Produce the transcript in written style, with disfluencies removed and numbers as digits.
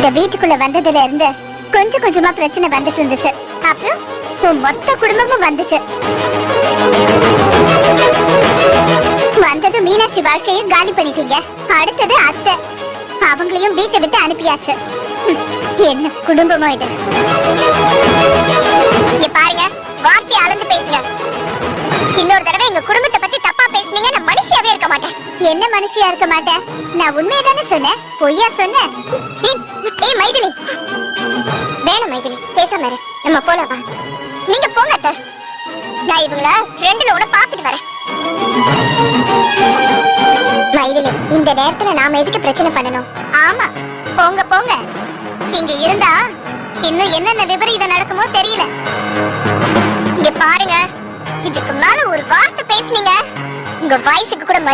இந்த வீட்டுக்குள்ள வந்ததுல இருந்து கொஞ்சம் கொஞ்சமா பிரச்சனை வந்துட்டு இருந்துச்சு. அப்புறம் உன் மொத்த குடும்பமும் வந்துச்சு. வந்தது மீனாட்சி வாழ்க்கையை காலி பண்ணிட்டீங்க. அடுத்தது அத்தை, அவங்களையும் வீட்டை விட்டு அனுப்பியாச்சு. என்ன குடும்பமோ இது. இங்க பாருங்க, வார்த்தை அளந்து பேசுங்க. இன்னொரு தடவை எங்க குடும்பத்தை பத்தி தப்பா பேசுனீங்க, நான் மனுஷியாவே இருக்க மாட்டேன். என்ன மனுஷியா இருக்க மாட்டேன்? நான் உண்மையதானே சொன்னேன், பொய்யா சொன்னேன்? ஏய் மைதிலி, வேணாம் மைதிலி, பேசாம இரு. நம்ம போலாம் வா. நீங்க போங்க அத்தை, நான் இவங்கள ரெண்டுல ஒண்ணு பாத்துட்டு வரேன். மைதிலி, இந்த நேரத்துல நாம எதுக்கு பிரச்சனை பண்ணணும்? ஆமா, போங்க போங்க. இங்க இருந்தா இன்னும் என்னென்ன விபரீதம் நடக்குமோ தெரியல. இங்க பாருங்க, இதுக்கு மேல ஒரு வார்த்தை பேசுனீங்க, உங்க வயசுக்கு கூட மரியாதை